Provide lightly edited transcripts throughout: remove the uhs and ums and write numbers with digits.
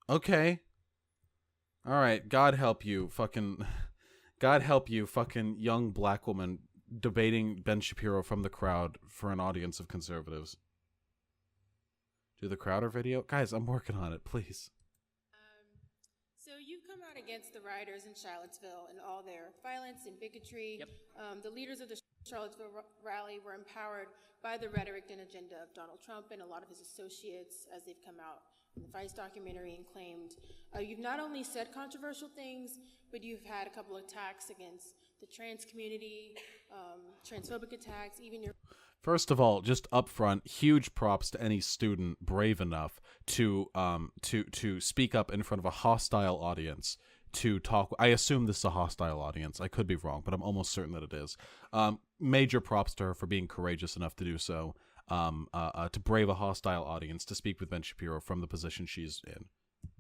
Okay. All right. God help you, fucking. God help you, fucking young black woman debating Ben Shapiro from the crowd for an audience of conservatives. Do the Crowder video, guys. I'm working on it. Please. So you've come out against the rioters in Charlottesville and all their violence and bigotry. Yep. The leaders of the Charlottesville rally were empowered by the rhetoric and agenda of Donald Trump and a lot of his associates as they've come out in the Vice documentary and claimed. You've not only said controversial things, but you've had a couple of attacks against the trans community, transphobic attacks, even your... First of all, just up front, huge props to any student brave enough to speak up in front of a hostile audience to talk. I assume this is a hostile audience. I could be wrong, but I'm almost certain that it is. Major props to her for being courageous enough to do so. To brave a hostile audience to speak with Ben Shapiro from the position she's in.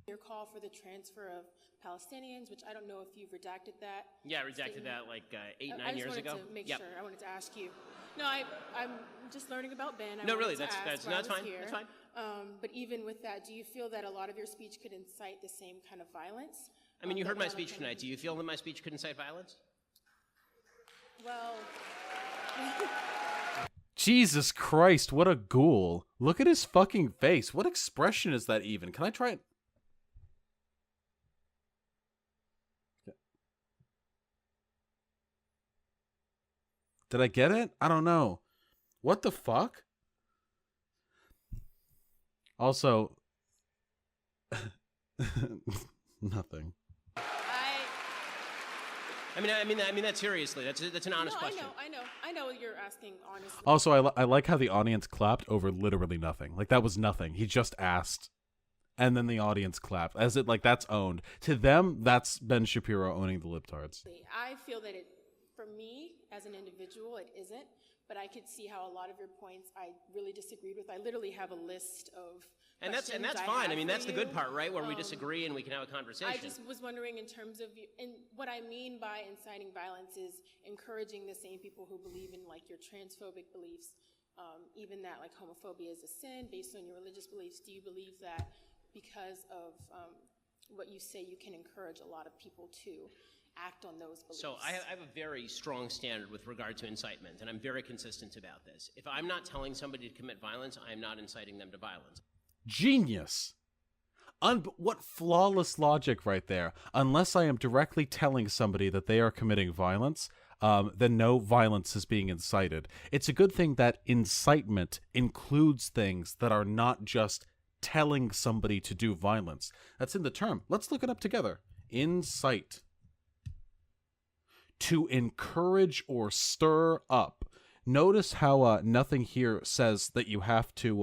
Your call for the transfer of Palestinians, which I don't know if you've redacted that. Yeah, I redacted that like 8-9 years ago. I just wanted to make sure. I wanted to ask you. No, I'm just learning about Ben. No, really, that's fine. That's fine. But even with that, do you feel that a lot of your speech could incite the same kind of violence? I mean, you heard my speech tonight. Do you feel that my speech could incite violence? Well... Jesus Christ, what a ghoul. Look at his fucking face. What expression is that even? Can I try it? Did I get it? I don't know. What the fuck? Also, nothing. I mean that seriously. That's an honest question. I know you're asking honestly. Also, I like how the audience clapped over literally nothing. Like, that was nothing. He just asked, and then the audience clapped. As it, like, that's owned. To them, that's Ben Shapiro owning the libtards. I feel that for me, as an individual, it isn't. But I could see how a lot of your points I really disagreed with. I literally have a list of and that's fine. I mean, that's the good part, right? Where we disagree and we can have a conversation. I just was wondering in terms of, and what I mean by inciting violence is encouraging the same people who believe in like your transphobic beliefs, even that like homophobia is a sin based on your religious beliefs. Do you believe that because of what you say, you can encourage a lot of people to act on those beliefs? So I have a very strong standard with regard to incitement, and I'm very consistent about this. If I'm not telling somebody to commit violence, I am not inciting them to violence. Genius. What flawless logic right there. Unless I am directly telling somebody that they are committing violence, then no violence is being incited. It's a good thing that incitement includes things that are not just telling somebody to do violence. That's in the term. Let's look it up together. Incite. To encourage or stir up. Notice how nothing here says that you have to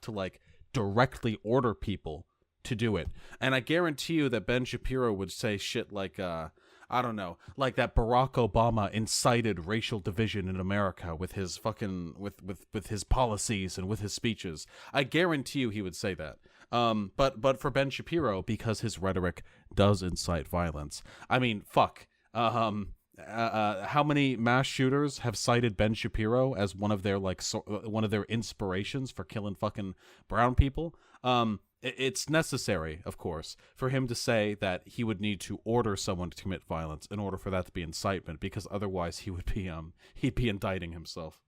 like directly order people to do it. And I guarantee you that Ben Shapiro would say shit like I don't know, like that Barack Obama incited racial division in America with his fucking with his policies and with his speeches. I guarantee you he would say that. But for Ben Shapiro, because his rhetoric does incite violence. I mean, fuck. How many mass shooters have cited Ben Shapiro as one of their one of their inspirations for killing fucking brown people? It's necessary, of course, for him to say that he would need to order someone to commit violence in order for that to be incitement, because otherwise he would be he'd be indicting himself.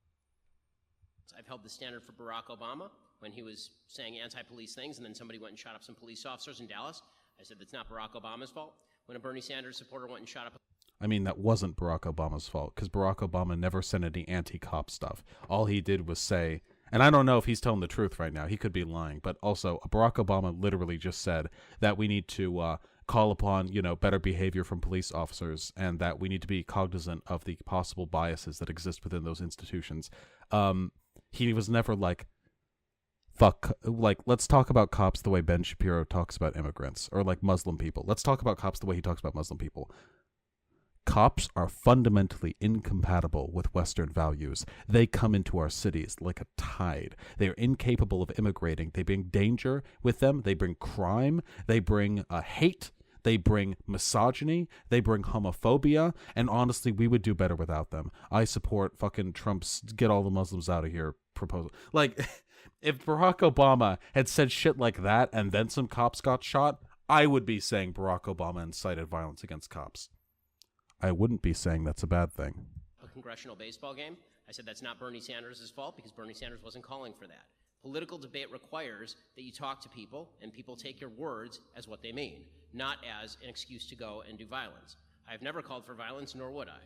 I've held the standard for Barack Obama when he was saying anti-police things, and then somebody went and shot up some police officers in Dallas. I said that's not Barack Obama's fault. When a Bernie Sanders supporter went and shot up... I mean, that wasn't Barack Obama's fault, because Barack Obama never sent any anti-cop stuff. All he did was say, and I don't know if he's telling the truth right now, he could be lying, but also Barack Obama literally just said that we need to call upon, better behavior from police officers, and that we need to be cognizant of the possible biases that exist within those institutions. He was never like, fuck, like, let's talk about cops the way Ben Shapiro talks about immigrants, or like Muslim people. Let's talk about cops the way he talks about Muslim people. Cops are fundamentally incompatible with Western values. They come into our cities like a tide. They are incapable of immigrating. They bring danger with them. They bring crime. They bring hate. They bring misogyny. They bring homophobia. And honestly, we would do better without them. I support fucking Trump's get all the Muslims out of here proposal. Like, If Barack Obama had said shit like that and then some cops got shot, I would be saying Barack Obama incited violence against cops. I wouldn't be saying that's a bad thing. A congressional baseball game, I said that's not Bernie Sanders' fault because Bernie Sanders wasn't calling for that. Political debate requires that you talk to people and people take your words as what they mean, not as an excuse to go and do violence. I've never called for violence, nor would I.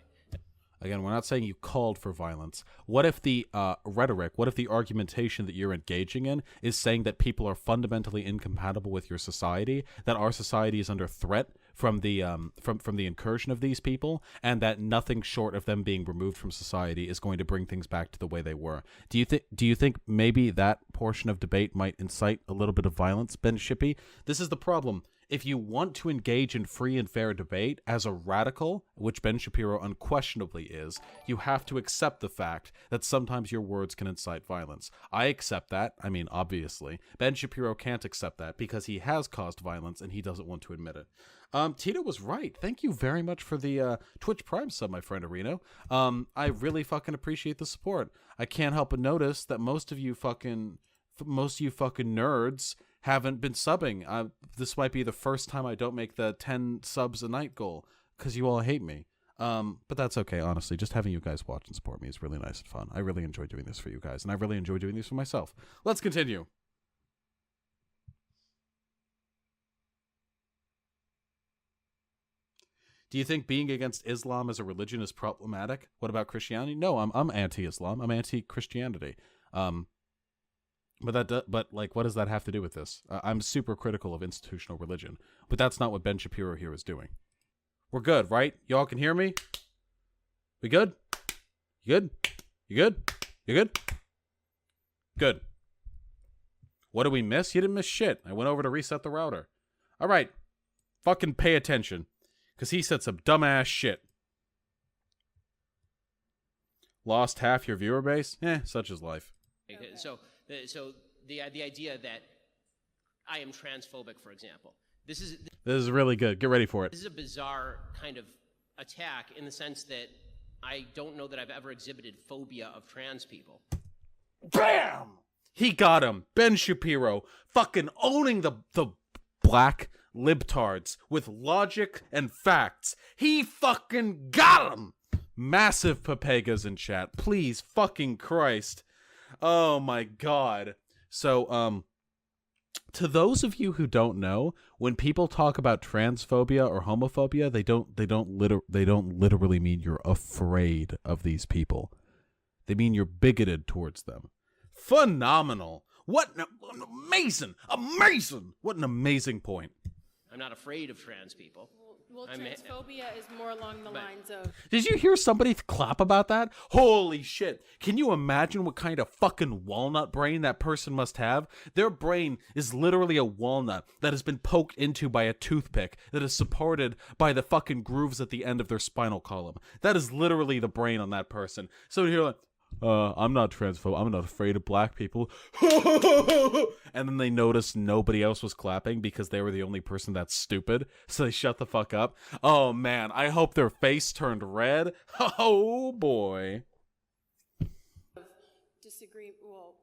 Again, we're not saying you called for violence. What if the rhetoric, what if the argumentation that you're engaging in is saying that people are fundamentally incompatible with your society, that our society is under threat from the from the incursion of these people, and that nothing short of them being removed from society is going to bring things back to the way they were? Do you think maybe that portion of debate might incite a little bit of violence, Ben Shippey? This is the problem. If you want to engage in free and fair debate as a radical, which Ben Shapiro unquestionably is, you have to accept the fact that sometimes your words can incite violence. I accept that. I mean, obviously. Ben Shapiro can't accept that because he has caused violence and he doesn't want to admit it. Tito was right. Thank you very much for the Twitch Prime sub, my friend Areno. I really fucking appreciate the support. I can't help but notice that most of you fucking nerds haven't been subbing. This might be the first time I don't make the 10 subs a night goal because you all hate me. But that's okay, honestly. Just having you guys watch and support me is really nice and fun. I really enjoy doing this for you guys, and I really enjoy doing this for myself. Let's continue. Do you think being against Islam as a religion is problematic? What about Christianity? No, I'm anti-Islam. I'm anti-Christianity. But like, what does that have to do with this? I'm super critical of institutional religion, but that's not what Ben Shapiro here is doing. We're good, right? Y'all can hear me? We good? You good? You good? You good? Good. What did we miss? You didn't miss shit. I went over to reset the router. All right. Fucking pay attention, because he said some dumbass shit. Lost half your viewer base? Such is life. Okay. So the idea that I am transphobic, for example, this is really good. Get ready for it. This is a bizarre kind of attack in the sense that I don't know that I've ever exhibited phobia of trans people. Bam! He got him. Ben Shapiro fucking owning the black libtards with logic and facts. He fucking got him. Massive papegas in chat. Please fucking Christ. Oh my God. So, to those of you who don't know, when people talk about transphobia or homophobia, they don't literally mean you're afraid of these people. They mean you're bigoted towards them. Phenomenal. What an amazing. What an amazing point. I'm not afraid of trans people. Well, transphobia is more along the lines of... Did you hear somebody clap about that? Holy shit. Can you imagine what kind of fucking walnut brain that person must have? Their brain is literally a walnut that has been poked into by a toothpick that is supported by the fucking grooves at the end of their spinal column. That is literally the brain on that person. So you're like, I'm not transphobic. I'm not afraid of black people. And then they noticed nobody else was clapping because they were the only person that's stupid. So they shut the fuck up. Oh, man. I hope their face turned red. Oh, boy.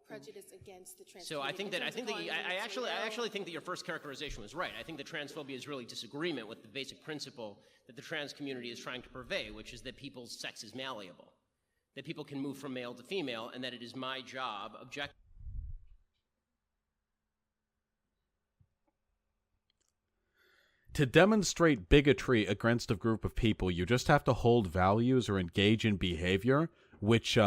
Prejudice against the trans. So I actually think that your first characterization was right. I think that transphobia is really disagreement with the basic principle that the trans community is trying to purvey, which is that people's sex is malleable. That people can move from male to female, and that it is my job, to demonstrate bigotry against a group of people, you just have to hold values or engage in behavior which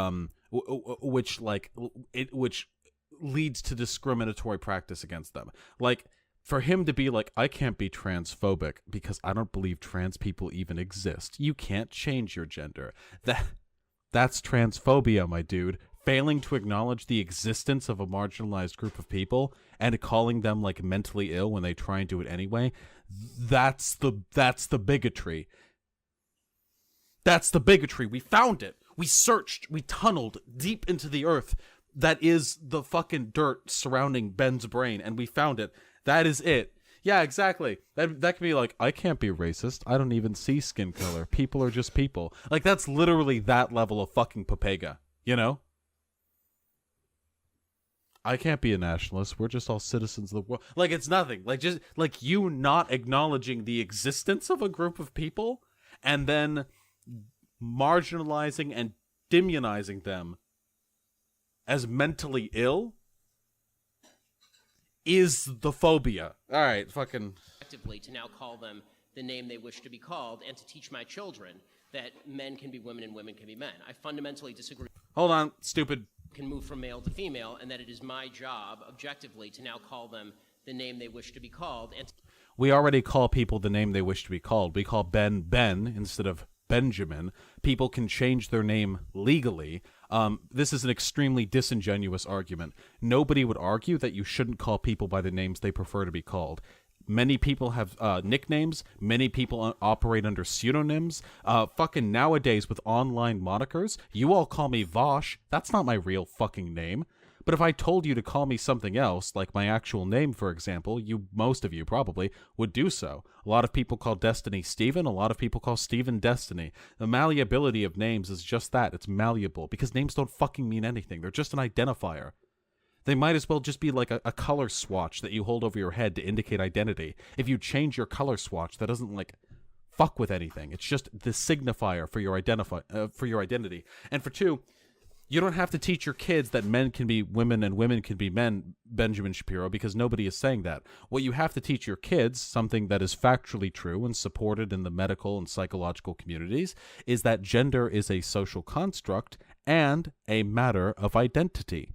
leads to discriminatory practice against them. Like, for him to be like, I can't be transphobic because I don't believe trans people even exist. You can't change your gender. That's transphobia, my dude. Failing to acknowledge the existence of a marginalized group of people and calling them like mentally ill when they try and do it anyway. That's the bigotry. That's the bigotry. We found it. We searched. We tunneled deep into the earth. That is the fucking dirt surrounding Ben's brain, and we found it. That is it. Yeah, exactly. That can be like, I can't be racist. I don't even see skin color. People are just people. Like, that's literally that level of fucking papega, you know? I can't be a nationalist. We're just all citizens of the world. Like, it's nothing. Like, just like you not acknowledging the existence of a group of people and then marginalizing and demonizing them as mentally ill is the phobia. All right, fucking. Effectively, to now call them the name they wish to be called, and to teach my children that men can be women and women can be men. I fundamentally disagree. Hold on, stupid. Can move from male to female, and that it is my job, objectively, to now call them the name they wish to be called. And We already call people the name they wish to be called. We call Ben Ben instead of Benjamin. People can change their name legally. This is an extremely disingenuous argument. Nobody would argue that you shouldn't call people by the names they prefer to be called. Many people have nicknames. Many people operate under pseudonyms. Fucking nowadays with online monikers, you all call me Vosh. That's not my real fucking name. But if I told you to call me something else, like my actual name, for example, most of you probably would do so. A lot of people call Destiny Steven. A lot of people call Steven Destiny. The malleability of names is just that. It's malleable because names don't fucking mean anything. They're just an identifier. They might as well just be like a color swatch that you hold over your head to indicate identity. If you change your color swatch, that doesn't like fuck with anything. It's just the signifier for your identity. And for two, you don't have to teach your kids that men can be women and women can be men, Benjamin Shapiro, because nobody is saying that. What you have to teach your kids, something that is factually true and supported in the medical and psychological communities, is that gender is a social construct and a matter of identity.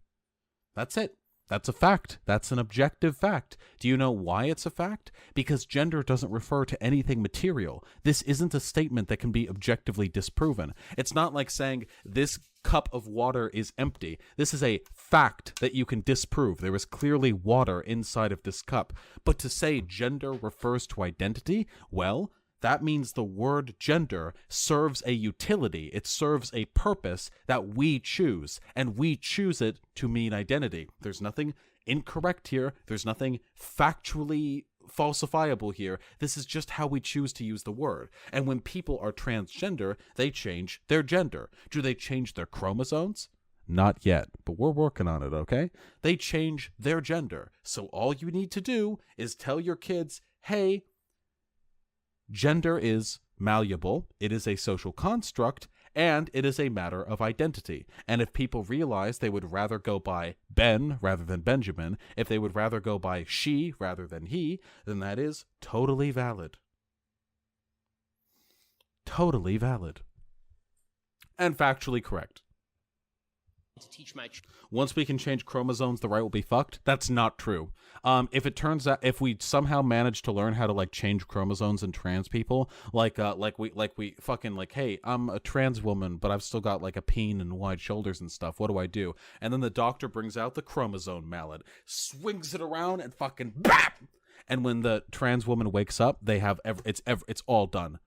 That's it. That's a fact. That's an objective fact. Do you know why it's a fact? Because gender doesn't refer to anything material. This isn't a statement that can be objectively disproven. It's not like saying this cup of water is empty. This is a fact that you can disprove. There is clearly water inside of this cup. But to say gender refers to identity, well, that means the word gender serves a utility. It serves a purpose that we choose, and we choose it to mean identity. There's nothing incorrect here. There's nothing factually falsifiable here. This is just how we choose to use the word. And when people are transgender, they change their gender. Do they change their chromosomes? Not yet, but we're working on it, okay? They change their gender. So all you need to do is tell your kids, hey, gender is malleable, it is a social construct, and it is a matter of identity. And if people realize they would rather go by Ben rather than Benjamin, if they would rather go by she rather than he, then that is totally valid. Totally valid. And factually correct. to teach my Once we can change chromosomes, the right will be fucked. That's not true. If it turns out, if we somehow manage to learn how to like change chromosomes in trans people, like we fucking like, hey, I'm a trans woman, but I've still got like a peen and wide shoulders and stuff. What do I do? And then the doctor brings out the chromosome mallet, swings it around, and fucking BAP! And when the trans woman wakes up, they have it's all done.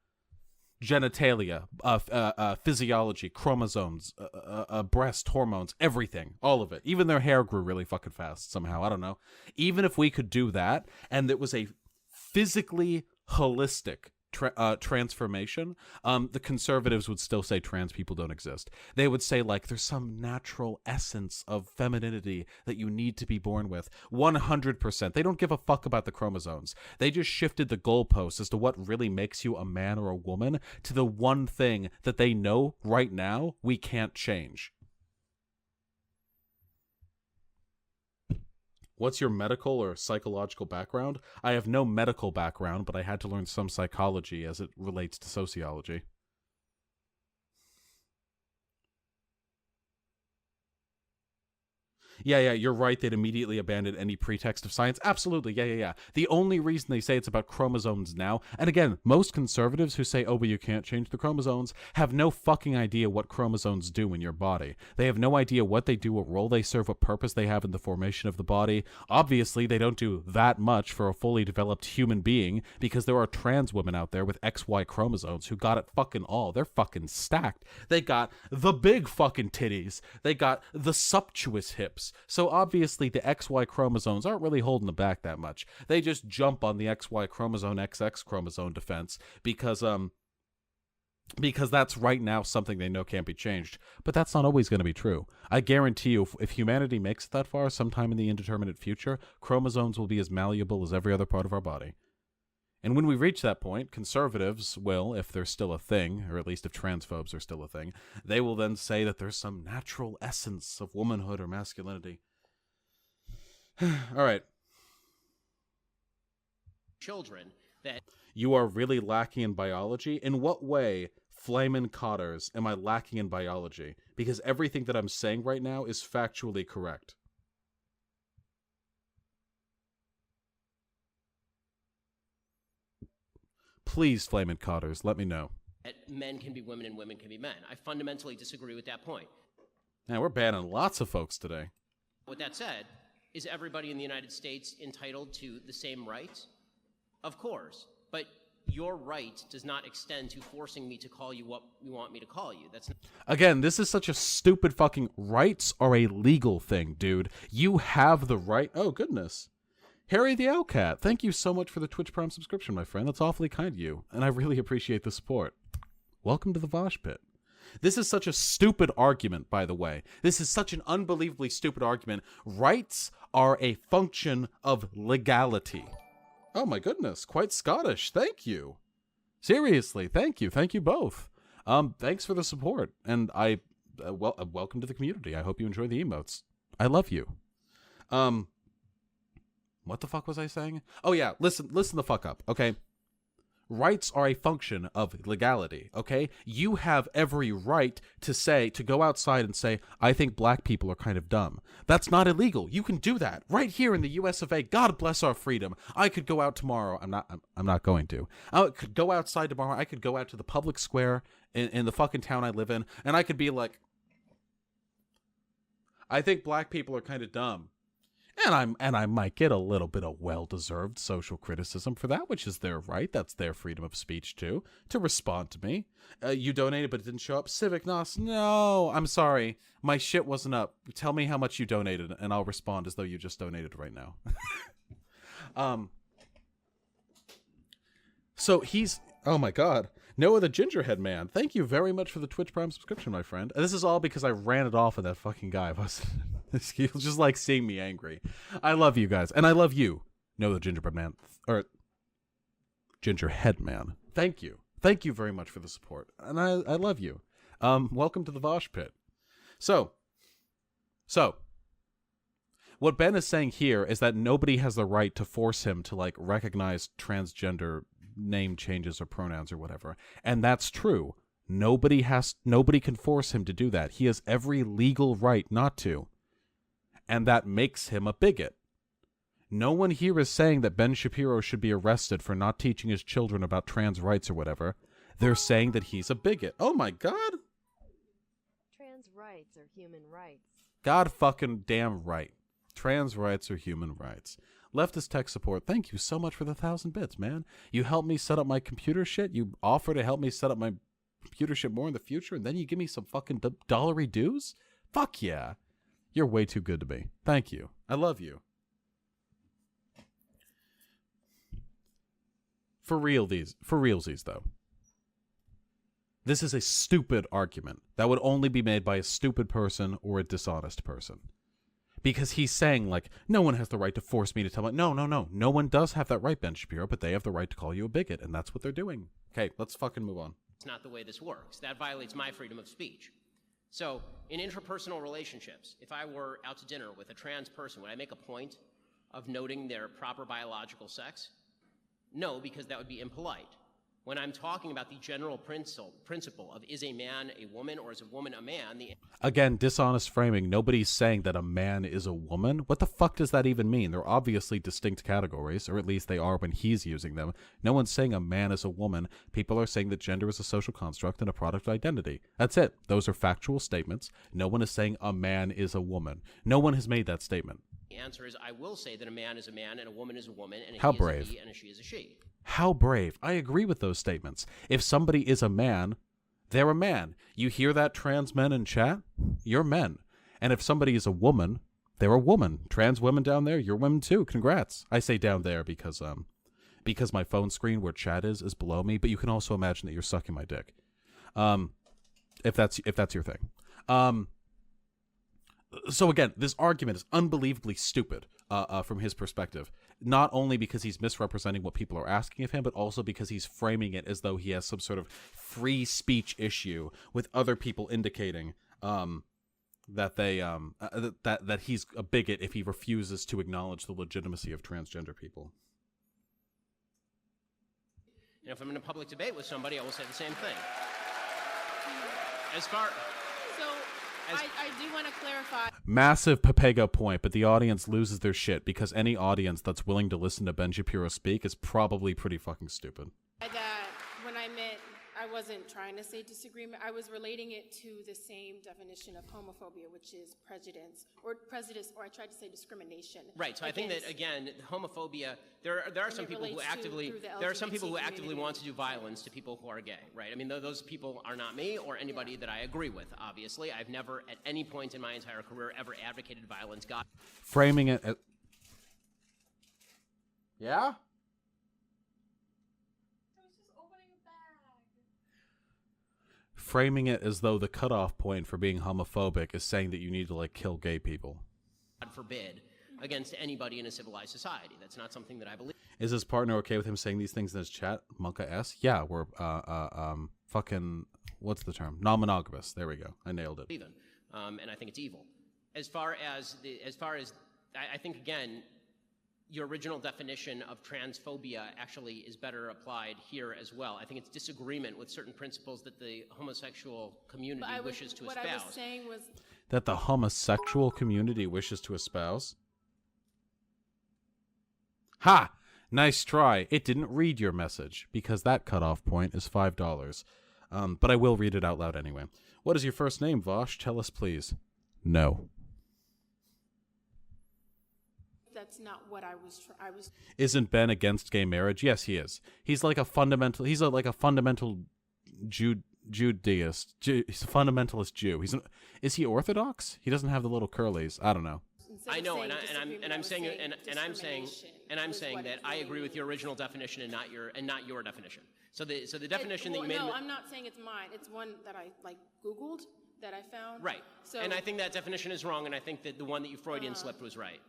Genitalia, physiology, chromosomes, breast hormones, everything, all of it. Even their hair grew really fucking fast somehow. I don't know. Even if we could do that, and it was a physically holistic transformation, the conservatives would still say trans people don't exist. They would say like there's some natural essence of femininity that you need to be born with. 100%. They don't give a fuck about the chromosomes. They just shifted the goalposts as to what really makes you a man or a woman to the one thing that they know right now we can't change. What's your medical or psychological background? I have no medical background, but I had to learn some psychology as it relates to sociology. Yeah, you're right. They'd immediately abandon any pretext of science. Absolutely, yeah. The only reason they say it's about chromosomes now, and again, most conservatives who say, oh, but you can't change the chromosomes, have no fucking idea what chromosomes do in your body. They have no idea what they do, what role they serve, what purpose they have in the formation of the body. Obviously, they don't do that much for a fully developed human being, because there are trans women out there with XY chromosomes who got it fucking all. They're fucking stacked. They got the big fucking titties. They got the sumptuous hips. So obviously the XY chromosomes aren't really holding them back that much. They just jump on the XY chromosome XX chromosome defense because because that's right now something they know can't be changed. But that's not always going to be true. I guarantee you, if humanity makes it that far, sometime in the indeterminate future, chromosomes will be as malleable as every other part of our body. And when we reach that point, conservatives will, if they're still a thing, or at least if transphobes are still a thing, they will then say that there's some natural essence of womanhood or masculinity. All right. Children that You are really lacking in biology? In what way, Flamin' Cotters, am I lacking in biology? Because everything that I'm saying right now is factually correct. Please, Flamin' Cotters, let me know. men can be women and women can be men. I fundamentally disagree with that point. Man, we're banning lots of folks today. With that said, is everybody in the United States entitled to the same rights? Of course, but your right does not extend to forcing me to call you what you want me to call you. That's not. Again, this is such a stupid fucking... Rights are a legal thing, dude. You have the right... Oh, goodness. Harry the Owlcat, thank you so much for the Twitch Prime subscription, my friend. That's awfully kind of you, and I really appreciate the support. Welcome to the Vosh Pit. This is such a stupid argument, by the way. This is such an unbelievably stupid argument. Rights are a function of legality. Oh my goodness, quite Scottish. Thank you. Seriously, thank you. Thank you both. Thanks for the support, and welcome to the community. I hope you enjoy the emotes. I love you. What the fuck was I saying? Oh yeah, listen the fuck up, okay? Rights are a function of legality, okay? You have every right to go outside and say, I think black people are kind of dumb. That's not illegal. You can do that right here in the US of A. God bless our freedom. I could go out tomorrow. I'm not going to. I could go outside tomorrow. I could go out to the public square in the fucking town I live in, and I could be like, I think black people are kind of dumb. And I might get a little bit of well-deserved social criticism for that, which is their right. That's their freedom of speech, too, to respond to me. You donated, but it didn't show up. Civic Nos, no, I'm sorry. My shit wasn't up. Tell me how much you donated, and I'll respond as though you just donated right now. So he's... Oh, my God. Noah the Gingerhead Man, thank you very much for the Twitch Prime subscription, my friend. This is all because I ran it off of that fucking guy. He was just like seeing me angry. I love you guys, and I love you, Noah the Gingerbread Man, or Gingerhead Man. Thank you. Thank you very much for the support, and I love you. Welcome to the Vosh Pit. So, what Ben is saying here is that nobody has the right to force him to, like, recognize transgender name changes or pronouns or whatever. And that's true. Nobody can force him to do that. He has every legal right not to. And that makes him a bigot. No one here is saying that Ben Shapiro should be arrested for not teaching his children about trans rights or whatever. They're saying that he's a bigot. Oh my God. Trans rights are human rights. God fucking damn right. Trans rights are human rights. Leftist tech support, thank you so much for the 1,000 bits, man. You helped me set up my computer shit. You offer to help me set up my computer shit more in the future, and then you give me some fucking dollary dues? Fuck yeah. You're way too good to me. Thank you. I love you. For realsies, though. This is a stupid argument that would only be made by a stupid person or a dishonest person. Because he's saying, like, no one has the right to force me to tell me. No. No one does have that right, Ben Shapiro, but they have the right to call you a bigot, and that's what they're doing. Okay, let's fucking move on. It's not the way this works. That violates my freedom of speech. So, in interpersonal relationships, if I were out to dinner with a trans person, would I make a point of noting their proper biological sex? No, because that would be impolite. When I'm talking about the general principle of is a man a woman or is a woman a man, Again, dishonest framing. Nobody's saying that a man is a woman. What the fuck does that even mean? They're obviously distinct categories, or at least they are when he's using them. No one's saying a man is a woman. People are saying that gender is a social construct and a product of identity. That's it. Those are factual statements. No one is saying a man is a woman. No one has made that statement. The answer is I will say that a man is a man and a woman is a woman and a How he brave. is a he and a she is a she. How brave. I agree with those statements. If somebody is a man, they're a man. You hear that, trans men in chat? You're men. And if somebody is a woman, they're a woman. Trans women down there, you're women too. Congrats. I say down there because my phone screen where chat is below me, but you can also imagine that you're sucking my dick. If that's your thing. So again, this argument is unbelievably stupid from his perspective. Not only because he's misrepresenting what people are asking of him, but also because he's framing it as though he has some sort of free speech issue with other people indicating that they that he's a bigot if he refuses to acknowledge the legitimacy of transgender people. You know, if I'm in a public debate with somebody, I will say the same thing. As far So I do want to clarify. Massive Papego point, but the audience loses their shit because any audience that's willing to listen to Ben Shapiro speak is probably pretty fucking stupid. That when I meant, I wasn't trying to say disagreement. I was relating it to the same definition of homophobia, which is prejudice, or I tried to say discrimination. right, so I think that again, homophobia. There are some people who actively want to do violence to people who are gay. Right, I mean those people are not me or anybody that I agree with. Obviously, I've never at any point in my entire career ever advocated violence. God, Framing it as... Yeah? Framing it as though the cutoff point for being homophobic is saying that you need to, like, kill gay people. God forbid, against anybody in a civilized society. That's not something that I believe. Is his partner okay with him saying these things in his chat? Monka S? Yeah, we're, fucking, what's the term? Non-monogamous. There we go. I nailed it. Even, and I think it's evil. As far as I think again, your original definition of transphobia actually is better applied here as well. I think it's disagreement with certain principles that the homosexual community wishes to espouse. What I was saying was That the homosexual community wishes to espouse? Ha! Nice try. It didn't read your message, because that cutoff point is $5. But I will read it out loud anyway. What is your first name, Vosh? Tell us, please. No. that's not what I was. Isn't Ben against gay marriage? Yes, he is. He's like a fundamental. He's like a fundamental Judaist. He's a fundamentalist Jew. Is he Orthodox? He doesn't have the little curlies. I don't know. I know, and I'm saying that I agree with your original definition and not your definition. So the definition that you made. No, I'm not saying it's mine. It's one that I Googled that I found. Right. So, and I think that definition is wrong, and I think that the one that you Freudian slipped was right.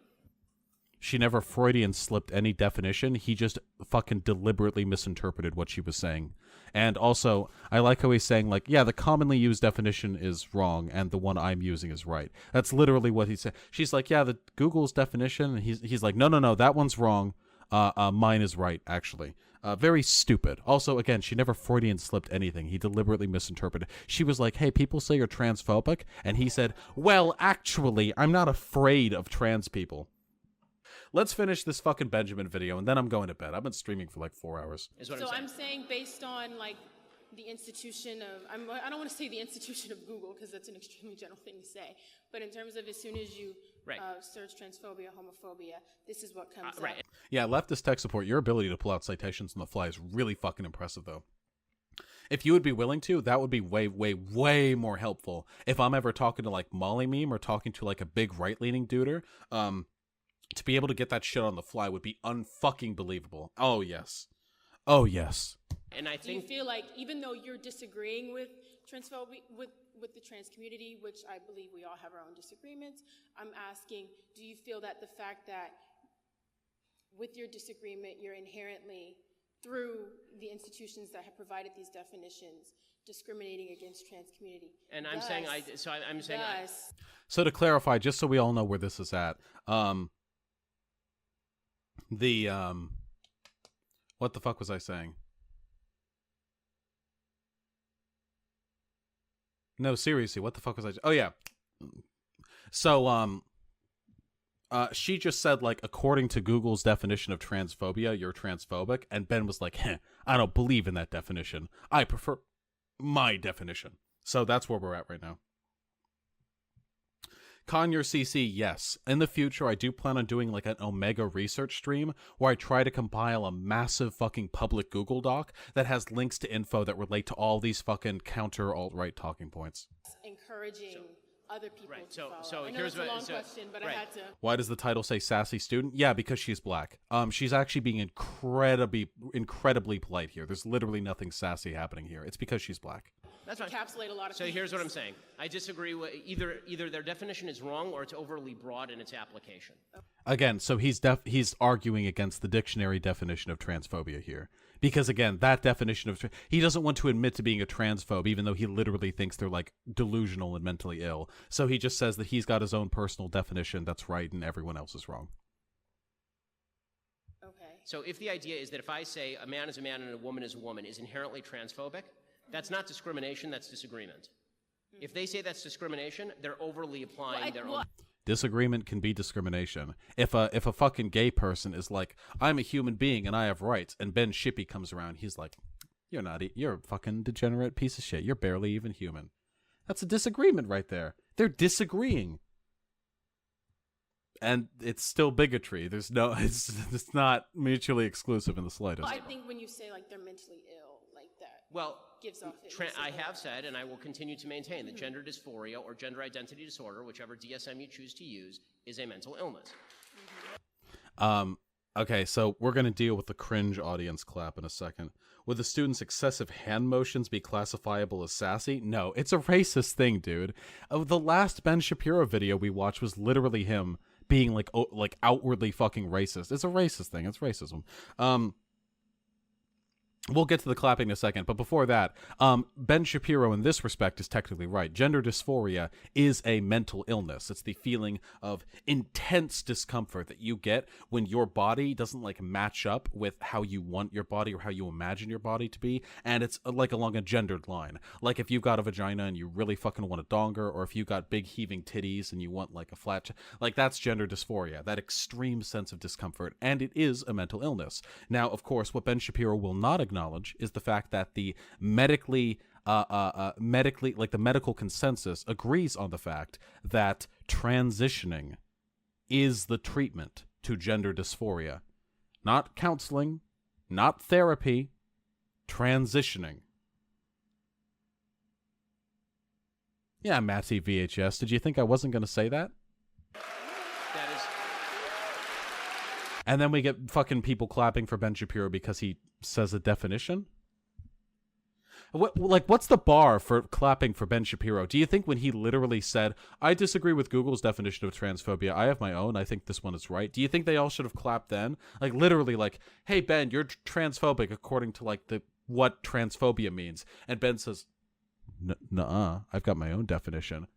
She never Freudian slipped any definition. He just fucking deliberately misinterpreted what she was saying. And also, I like how he's saying, like, yeah, the commonly used definition is wrong, and the one I'm using is right. That's literally what he said. She's like, yeah, the Google's definition. And he's like, no, that one's wrong. Mine is right, actually. Very stupid. Also, again, she never Freudian slipped anything. He deliberately misinterpreted. She was like, hey, people say you're transphobic. And he said, well, actually, I'm not afraid of trans people. Let's finish this fucking Benjamin video, and then I'm going to bed. I've been streaming for like 4 hours. So I'm saying based on like the institution of, I don't want to say the institution of Google because that's an extremely general thing to say, but in terms of as soon as you search transphobia, homophobia, this is what comes up. Yeah, leftist tech support, your ability to pull out citations on the fly is really fucking impressive, though. If you would be willing to, that would be way, way, way more helpful. If I'm ever talking to like Molly Meme or talking to like a big right-leaning duder, to be able to get that shit on the fly would be unfucking believable. Oh, yes. Oh, yes. And I think, do you feel like even though you're disagreeing with transphobia, with the trans community, which I believe we all have our own disagreements, I'm asking, do you feel that the fact that with your disagreement, you're inherently, through the institutions that have provided these definitions, discriminating against trans community? And I'm So to clarify, just so we all know where this is at, what the fuck was I saying? No, seriously, what the fuck was I? Oh yeah. So she just said, like, according to Google's definition of transphobia, you're transphobic, and Ben was like, I don't believe in that definition. I prefer my definition. So that's where we're at right now. Conyer CC, yes. In the future, I do plan on doing like an Omega research stream where I try to compile a massive fucking public Google Doc that has links to info that relate to all these fucking counter alt-right talking points. Encouraging other people to follow. So I know here's it's a long question, but I had to. Why does the title say sassy student? Yeah, because she's black. She's actually being incredibly polite here. There's literally nothing sassy happening here. It's because she's black. That's fine. encapsulate a lot of So things. here's what I'm saying. I disagree with either their definition is wrong or it's overly broad in its application. Again, so he's arguing against the dictionary definition of transphobia here. Because again, that definition of he doesn't want to admit to being a transphobe, even though he literally thinks they're like delusional and mentally ill. So he just says that he's got his own personal definition that's right and everyone else is wrong. Okay. So if the idea is that if I say a man is a man and a woman is a woman is inherently transphobic, that's not discrimination, that's disagreement. If they say that's discrimination, they're overly applying their own... Disagreement can be discrimination. If a fucking gay person is like, I'm a human being and I have rights, and Ben Shippy comes around, he's like, you're a fucking degenerate piece of shit. You're barely even human. That's a disagreement right there. They're disagreeing. And it's still bigotry. There's no, it's not mutually exclusive in the slightest. Well, I think when you say like they're mentally ill, like that Well, gives off. I have said, and I will continue to maintain, that gender dysphoria or gender identity disorder, whichever DSM you choose to use, is a mental illness. Okay, so we're going to deal with the cringe audience clap in a second. Would the student's excessive hand motions be classifiable as sassy? No, it's a racist thing, dude. The last Ben Shapiro video we watched was literally him being like outwardly fucking racist. It's a racist thing. It's racism. We'll get to the clapping in a second, but before that, Ben Shapiro in this respect is technically right. Gender dysphoria is a mental illness. It's the feeling of intense discomfort that you get when your body doesn't like match up with how you want your body or how you imagine your body to be, and it's like along a gendered line. Like if you've got a vagina and you really fucking want a donger, or if you got big heaving titties and you want like a flat, like that's gender dysphoria, that extreme sense of discomfort, and it is a mental illness. Now, of course, what Ben Shapiro will not acknowledge is the fact that the medically like the medical consensus agrees on the fact that transitioning is the treatment to gender dysphoria. Not counseling, not therapy, transitioning. Yeah, Matty VHS, did you think I wasn't going to say that? That is... And then we get fucking people clapping for Ben Shapiro because he says a definition? What's the bar for clapping for Ben Shapiro? Do you think when he literally said, I disagree with Google's definition of transphobia, I have my own, I think this one is right, do you think they all should have clapped then? Like literally like, hey Ben, you're transphobic according to like what transphobia means. And Ben says, nuh-uh, I've got my own definition.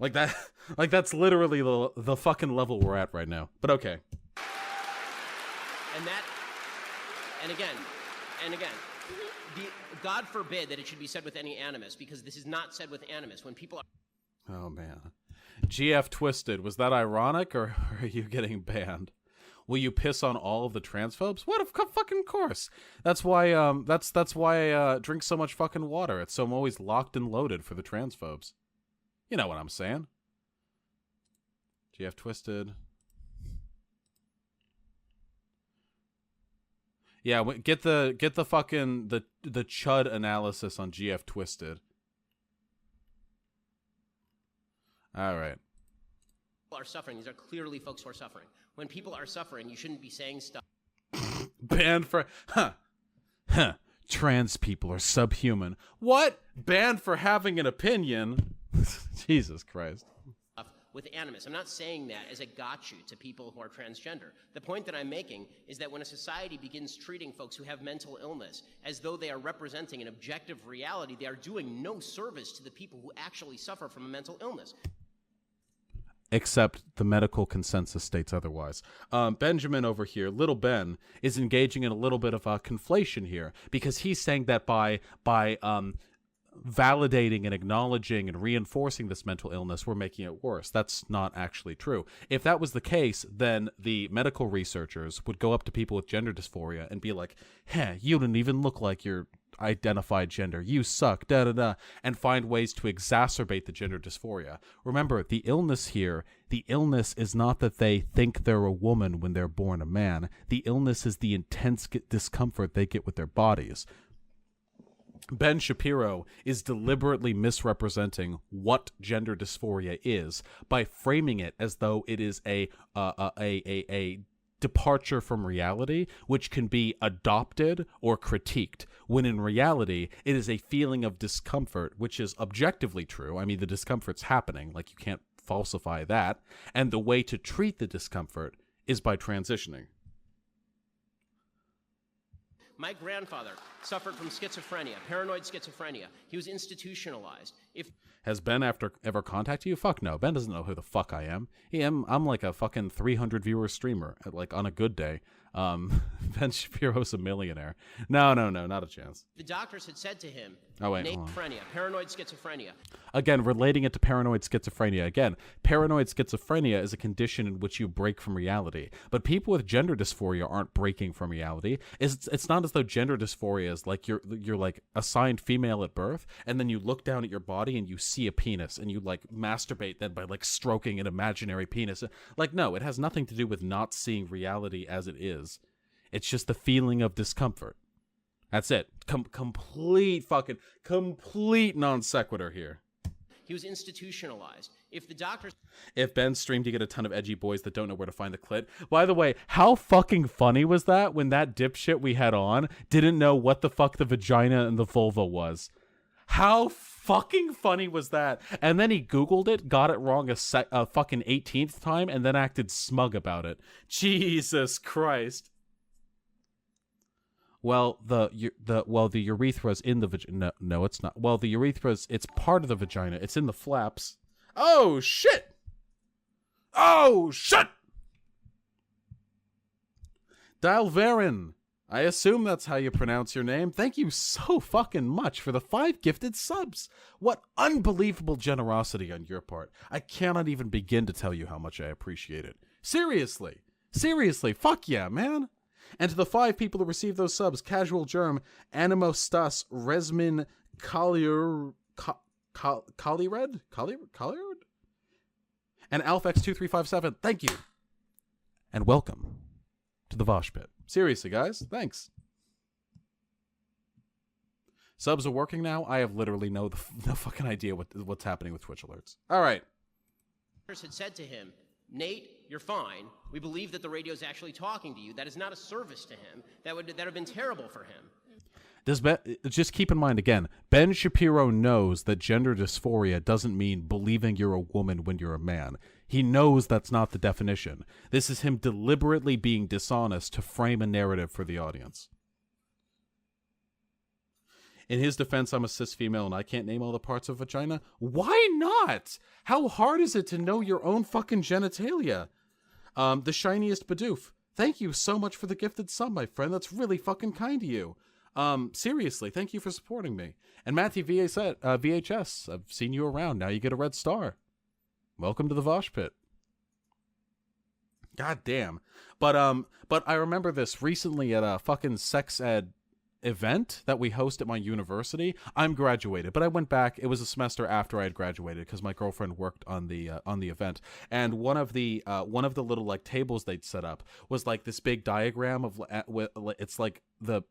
Like that, like that's literally the fucking level we're at right now. But okay. And again, God forbid that it should be said with any animus, because this is not said with animus. When people are... Oh man. GF Twisted, was that ironic or are you getting banned? Will you piss on all of the transphobes? What of fucking course. That's why that's why I drink so much fucking water. So I'm always locked and loaded for the transphobes. You know what I'm saying. GF Twisted. Yeah, get the fucking the chud analysis on GF Twisted. All right. Are suffering. These are clearly folks who are suffering. When people are suffering, you shouldn't be saying stuff. Banned for trans people are subhuman. What? Banned for having an opinion? Jesus Christ. With animus. I'm not saying that as a gotcha to people who are transgender. The point that I'm making is that when a society begins treating folks who have mental illness as though they are representing an objective reality, they are doing no service to the people who actually suffer from a mental illness. Except the medical consensus states otherwise. Benjamin over here, little Ben, is engaging in a little bit of a conflation here, because he's saying that by validating and acknowledging and reinforcing this mental illness, we're making it worse. That's not actually true. If that was the case, then the medical researchers would go up to people with gender dysphoria and be like, you don't even look like your identified gender. You suck, da-da-da, and find ways to exacerbate the gender dysphoria. Remember, the illness here, the illness is not that they think they're a woman when they're born a man. The illness is the intense discomfort they get with their bodies. Ben Shapiro is deliberately misrepresenting what gender dysphoria is by framing it as though it is a departure from reality, which can be adopted or critiqued, when in reality, it is a feeling of discomfort, which is objectively true. I mean, the discomfort's happening, like you can't falsify that. And the way to treat the discomfort is by transitioning. My grandfather suffered from schizophrenia, paranoid schizophrenia. He was institutionalized. Has Ben ever contacted you? Fuck no. Ben doesn't know who the fuck I am. I'm like a fucking 300 viewer streamer, like on a good day. Ben Shapiro's a millionaire. No, not a chance. The doctors had said to him, schizophrenia, paranoid schizophrenia. Again, relating it to paranoid schizophrenia. Again, paranoid schizophrenia is a condition in which you break from reality. But people with gender dysphoria aren't breaking from reality. It's not as though gender dysphoria is like you're like assigned female at birth, and then you look down at your body and you see a penis, and you like masturbate then by like stroking an imaginary penis. Like, no, it has nothing to do with not seeing reality as it is. It's just the feeling of discomfort. That's it. Complete non sequitur here. He was institutionalized. If Ben streamed, you get a ton of edgy boys that don't know where to find the clit. By the way, how fucking funny was that when that dipshit we had on didn't know what the fuck the vagina and the vulva was? How fucking funny was that? And then he Googled it, got it wrong a fucking 18th time, and then acted smug about it. Jesus Christ. Well, the urethra's in the vagina. No, it's not. Well, the urethra's, it's part of the vagina. It's in the flaps. Oh, shit! Oh, shit! Dalverin. I assume that's how you pronounce your name. Thank you so fucking much for the 5 gifted subs. What unbelievable generosity on your part. I cannot even begin to tell you how much I appreciate it. Seriously, fuck yeah, man. And to the 5 people who received those subs, Casual Germ, Animostas, Resmin, Collier, Collired, and Alphax2357, thank you. And welcome to the Vosh Pit. Seriously, guys, thanks. Subs are working now. I have literally no fucking idea what's happening with Twitch alerts. All right. Had said to him, Nate, you're fine. We believe that the radio is actually talking to you. That is not a service to him. That would have been terrible for him. Just keep in mind again, Ben Shapiro knows that gender dysphoria doesn't mean believing you're a woman when you're a man. He knows that's not the definition. This is him deliberately being dishonest to frame a narrative for the audience. In his defense, I'm a cis female and I can't name all the parts of vagina. Why not? How hard is it to know your own fucking genitalia? The shiniest Bidoof. Thank you so much for the gifted sub, my friend. That's really fucking kind of you. Seriously, thank you for supporting me. And Matthew VHS, I've seen you around. Now you get a red star. Welcome to the Vosh Pit. God damn. But I remember this recently at a fucking sex ed event that we host at my university. I'm graduated, but I went back. It was a semester after I had graduated because my girlfriend worked on the event. And one of the little like tables they'd set up was like this big diagram of it's like the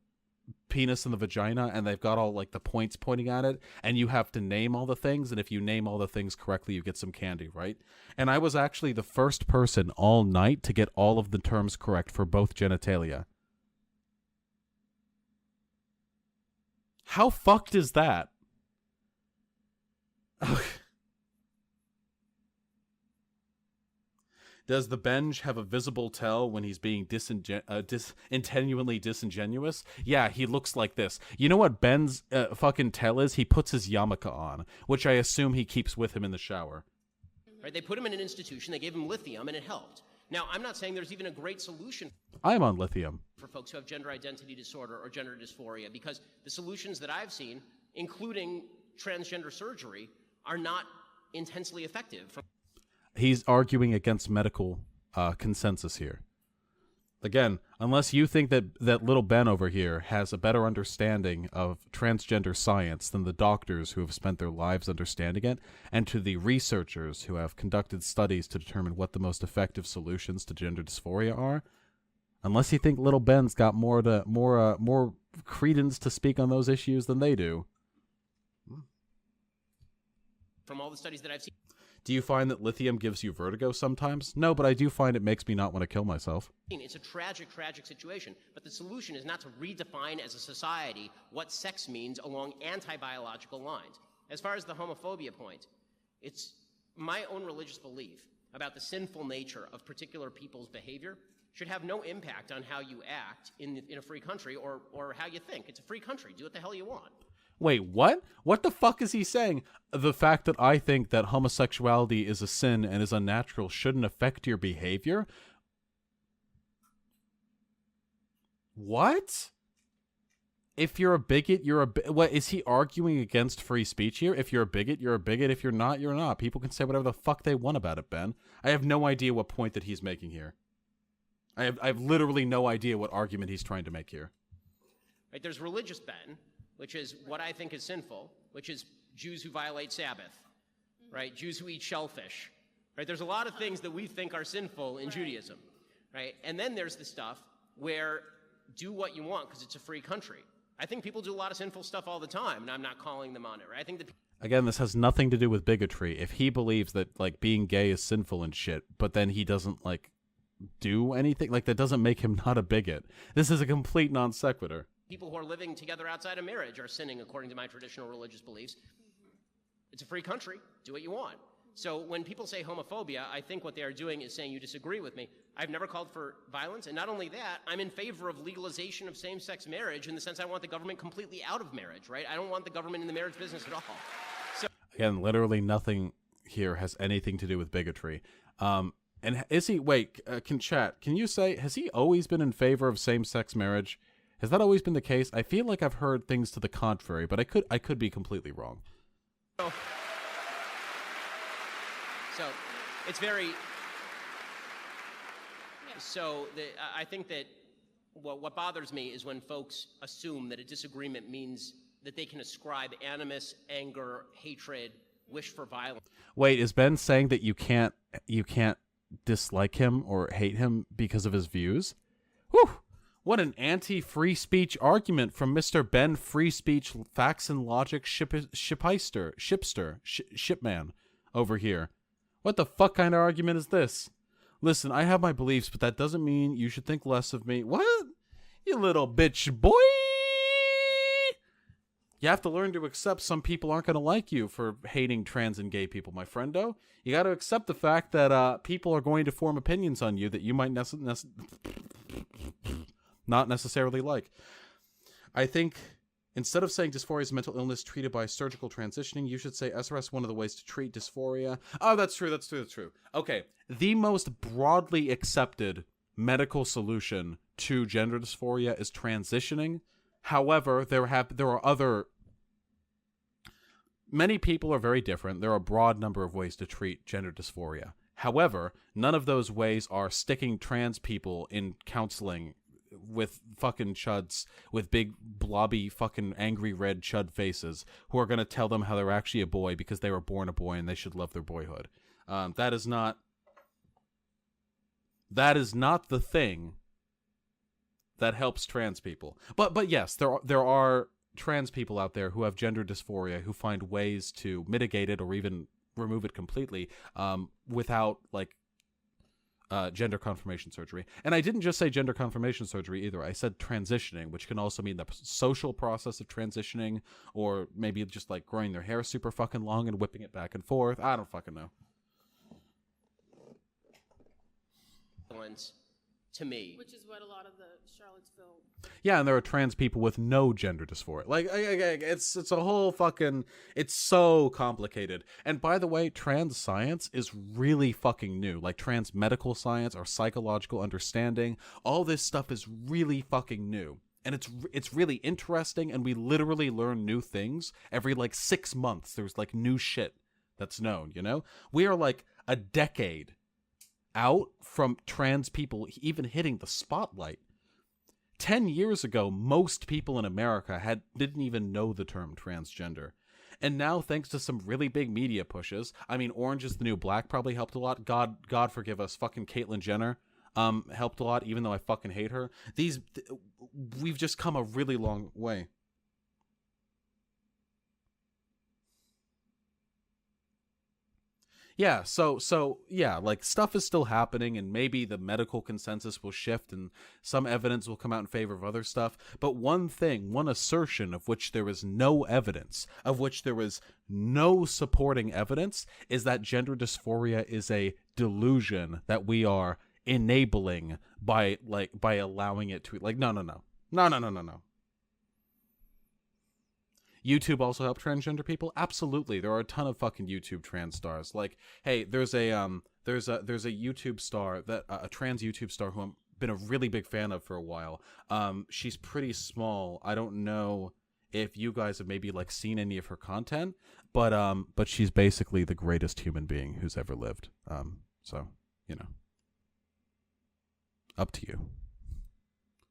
penis and the vagina, and they've got all like the points pointing at it, and you have to name all the things, and if you name all the things correctly you get some candy, right? And I was actually the first person all night to get all of the terms correct for both genitalia. How fucked is that? Does the Benj have a visible tell when he's being intentionally disingenuous? Yeah, he looks like this. You know what Ben's fucking tell is? He puts his yarmulke on, which I assume he keeps with him in the shower. Right? They put him in an institution, they gave him lithium, and it helped. Now, I'm not saying there's even a great solution. I'm on lithium. For folks who have gender identity disorder or gender dysphoria, because the solutions that I've seen, including transgender surgery, are not intensely effective. He's arguing against medical consensus here. Again, unless you think that little Ben over here has a better understanding of transgender science than the doctors who have spent their lives understanding it, and to the researchers who have conducted studies to determine what the most effective solutions to gender dysphoria are, unless you think little Ben's got more credence to speak on those issues than they do. From all the studies that I've seen. Do you find that lithium gives you vertigo sometimes? No, but I do find it makes me not want to kill myself. It's a tragic, tragic situation. But the solution is not to redefine as a society what sex means along anti-biological lines. As far as the homophobia point, it's my own religious belief about the sinful nature of particular people's behavior should have no impact on how you act in a free country or how you think. It's a free country. Do what the hell you want. Wait, what? What the fuck is he saying? The fact that I think that homosexuality is a sin and is unnatural shouldn't affect your behavior? What? If you're a bigot, you're a what? Is he arguing against free speech here? If you're a bigot, you're a bigot. If you're not, you're not. People can say whatever the fuck they want about it, Ben. I have no idea what point that he's making here. I have literally no idea what argument he's trying to make here. Right, there's religious Ben, which is what I think is sinful, which is Jews who violate Sabbath, right? Jews who eat shellfish, right? There's a lot of things that we think are sinful in Judaism, right? And then there's the stuff where do what you want because it's a free country. I think people do a lot of sinful stuff all the time, and I'm not calling them on it, right? I think that Again, this has nothing to do with bigotry. If he believes that, like, being gay is sinful and shit, but then he doesn't, like, do anything, like, that doesn't make him not a bigot. This is a complete non sequitur. people who are living together outside of marriage are sinning according to my traditional religious beliefs. It's a free country. Do what you want. So when people say homophobia, I think what they are doing is saying you disagree with me. I've never called for violence, and not only that, I'm in favor of legalization of same-sex marriage in the sense I want the government completely out of marriage, right? I don't want the government in the marriage business at all. So again, literally nothing here has anything to do with bigotry. And is he, wait, can you say, has he always been in favor of same-sex marriage? Has that always been the case? I feel like I've heard things to the contrary, but I could be completely wrong. So it's very. So I think that what bothers me is when folks assume that a disagreement means that they can ascribe animus, anger, hatred, wish for violence. Wait, is Ben saying that you can't dislike him or hate him because of his views? Whew! What an anti-free speech argument from Mr. Ben Free Speech Facts and Logic Shipman over here. What the fuck kind of argument is this? Listen, I have my beliefs, but that doesn't mean you should think less of me. What? You little bitch boy! You have to learn to accept some people aren't going to like you for hating trans and gay people, my friendo. You got to accept the fact that people are going to form opinions on you that you might not necessarily like. I think instead of saying dysphoria is a mental illness treated by surgical transitioning, you should say SRS one of the ways to treat dysphoria. Oh, that's true. Okay. The most broadly accepted medical solution to gender dysphoria is transitioning. However, there are other. Many people are very different. There are a broad number of ways to treat gender dysphoria. However, none of those ways are sticking trans people in counseling with fucking chuds with big blobby fucking angry red chud faces who are going to tell them how they're actually a boy because they were born a boy and they should love their boyhood. That is not the thing that helps trans people. But yes, there are trans people out there who have gender dysphoria who find ways to mitigate it or even remove it completely without like gender confirmation surgery. And I didn't just say gender confirmation surgery either. I said transitioning, which can also mean the social process of transitioning, or maybe just like growing their hair super fucking long and whipping it back and forth. I don't fucking know. To me, which is what a lot of the Charlottesville. Yeah, and there are trans people with no gender dysphoria. Like, it's a whole fucking. It's so complicated. And by the way, trans science is really fucking new. Like trans medical science or psychological understanding, all this stuff is really fucking new. And it's really interesting. And we literally learn new things every like 6 months. There's like new shit that's known. You know, we are like a decade out from trans people even hitting the spotlight. 10 years ago, most people in America didn't even know the term transgender. And now, thanks to some really big media pushes, I mean, Orange is the New Black probably helped a lot. God forgive us, fucking Caitlyn Jenner helped a lot, even though I fucking hate her. We've just come a really long way. Yeah, so yeah, like stuff is still happening, and maybe the medical consensus will shift and some evidence will come out in favor of other stuff. But one assertion of which there is no evidence, of which there is no supporting evidence, is that gender dysphoria is a delusion that we are enabling by allowing it to, like, no. YouTube also help transgender people? Absolutely. There are a ton of fucking YouTube trans stars. Like, hey, there's a YouTube star that a trans YouTube star who I've been a really big fan of for a while. She's pretty small. I don't know if you guys have maybe like seen any of her content, but she's basically the greatest human being who's ever lived. So, you know. Up to you.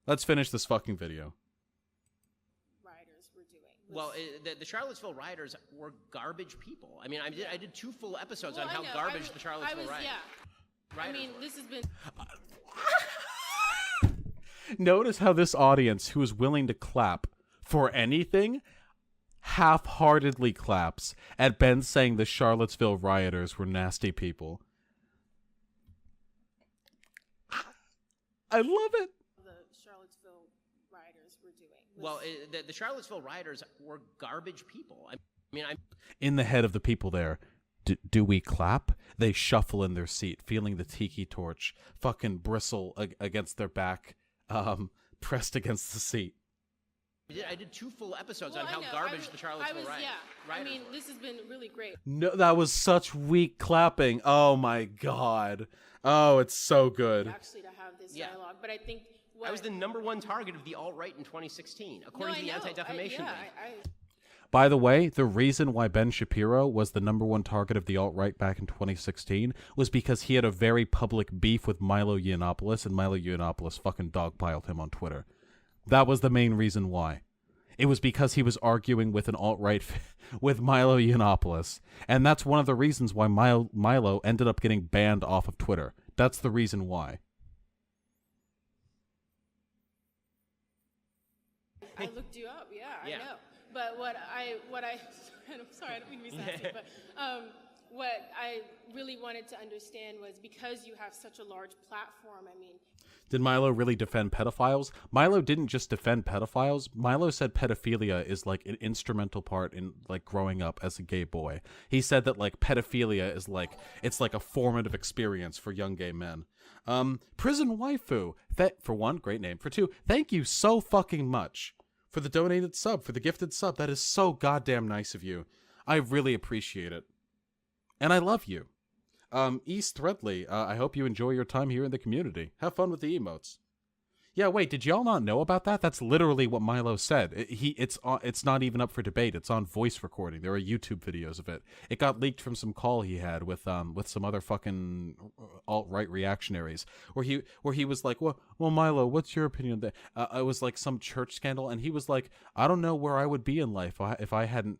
Let's finish this fucking video. Well, the Charlottesville rioters were garbage people. I mean, I did 2 full episodes on how garbage the Charlottesville rioters. Yeah. I mean, this has been. Notice how this audience, who is willing to clap for anything, half-heartedly claps at Ben saying the Charlottesville rioters were nasty people. I love it. Well, the Charlottesville rioters were garbage people. I mean, in the head of the people there, do we clap? They shuffle in their seat, feeling the tiki torch fucking bristle against their back, pressed against the seat. I did 2 full episodes on how garbage the Charlottesville rioters. I mean, this has been really great. No, that was such weak clapping. Oh my god. Oh, it's so good. Actually, to have this dialogue, but I think. I was the #1 target of the alt-right in 2016, according to the Anti-Defamation League. By the way, the reason why Ben Shapiro was the #1 target of the alt-right back in 2016 was because he had a very public beef with Milo Yiannopoulos, and Milo Yiannopoulos fucking dogpiled him on Twitter. That was the main reason why. It was because he was arguing with an alt-right with Milo Yiannopoulos, and that's one of the reasons why Milo ended up getting banned off of Twitter. That's the reason why. I looked you up, I know. But what I I'm sorry, I don't mean to be sassy, but what I really wanted to understand was, because you have such a large platform, I mean. Did Milo really defend pedophiles? Milo didn't just defend pedophiles. Milo said pedophilia is like an instrumental part in like growing up as a gay boy. He said that like pedophilia is like, it's like a formative experience for young gay men. Prison Waifu, for one, great name. For two, thank you so fucking much for the donated sub, for the gifted sub. That is so goddamn nice of you. I really appreciate it. And I love you. East Threadley, I hope you enjoy your time here in the community. Have fun with the emotes. Yeah, wait, did y'all not know about that? That's literally what Milo said. It's not even up for debate. It's on voice recording. There are YouTube videos of it. It got leaked from some call he had with some other fucking alt-right reactionaries, where he was like, well, Milo, what's your opinion? That it was like some church scandal, and he was like, I don't know where I would be in life if I hadn't,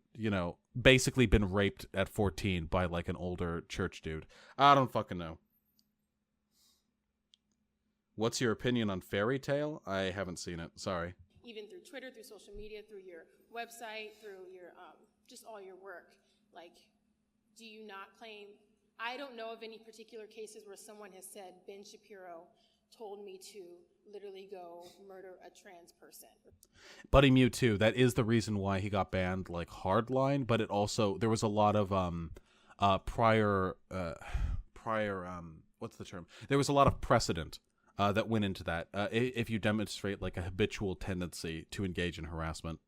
basically been raped at 14 by like an older church dude. I don't fucking know. What's your opinion on Fairy Tale? I haven't seen it. Sorry. Even through Twitter, through social media, through your website, through your just all your work, like, do you not claim? I don't know of any particular cases where someone has said, Ben Shapiro told me to literally go murder a trans person. Buddy Mew too. That is the reason why he got banned, like hardline. But it also, there was a lot of prior what's the term? There was a lot of precedent that went into that. If you demonstrate like a habitual tendency to engage in harassment,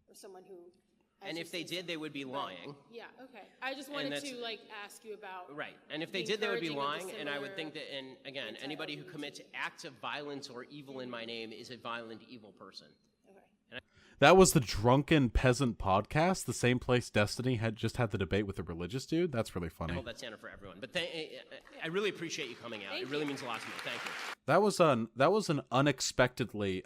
or someone who. And if they did, they would be lying. Yeah. Okay. I just wanted to ask you about. Right. And if they did, they would be lying. And I would think that, and again, anybody who commits acts of violence or evil in my name is a violent, evil person. Okay. That was the Drunken Peasant podcast, the same place Destiny had the debate with a religious dude. That's really funny. I hope that's Santa for everyone. But I really appreciate you coming out. It really means a lot to me. Thank you. That was an unexpectedly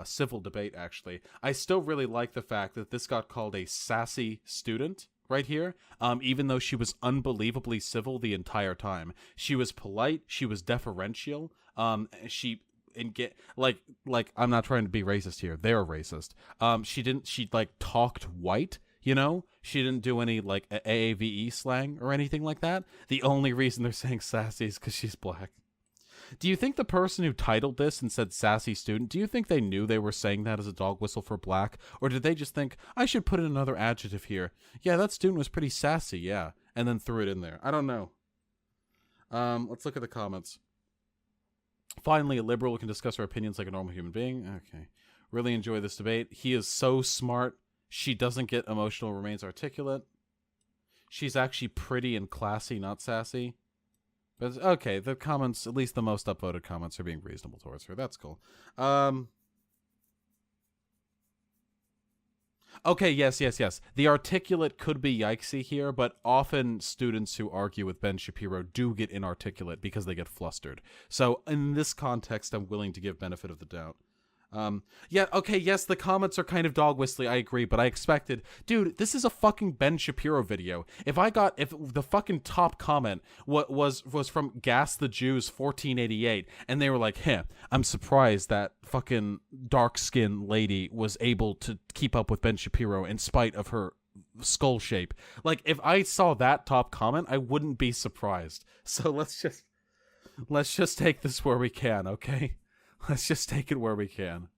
civil debate, actually. I still really like the fact that this got called a sassy student right here, even though she was unbelievably civil the entire time. She was polite. She was deferential. She I'm not trying to be racist here. They're racist. She talked white. You know, she didn't do any like AAVE slang or anything like that. The only reason they're saying sassy is because she's black. Do you think the person who titled this and said sassy student, do you think they knew they were saying that as a dog whistle for black? Or did they just think, I should put in another adjective here? Yeah, that student was pretty sassy, yeah. And then threw it in there. I don't know. Let's look at the comments. Finally, a liberal can discuss her opinions like a normal human being. Okay. Really enjoy this debate. He is so smart. She doesn't get emotional, remains articulate. She's actually pretty and classy, not sassy. But okay, the comments, at least the most upvoted comments, are being reasonable towards her. That's cool. Okay, yes. The articulate could be yikesy here, but often students who argue with Ben Shapiro do get inarticulate because they get flustered. So in this context, I'm willing to give benefit of the doubt. Yeah, okay, yes, the comments are kind of dog whistly, I agree, but I expected, dude, this is a fucking Ben Shapiro video. If the fucking top comment was from Gas the Jews 1488, and they were like, I'm surprised that fucking dark-skinned lady was able to keep up with Ben Shapiro in spite of her skull shape. Like, if I saw that top comment, I wouldn't be surprised. So let's just take this where we can, okay? Let's just take it where we can.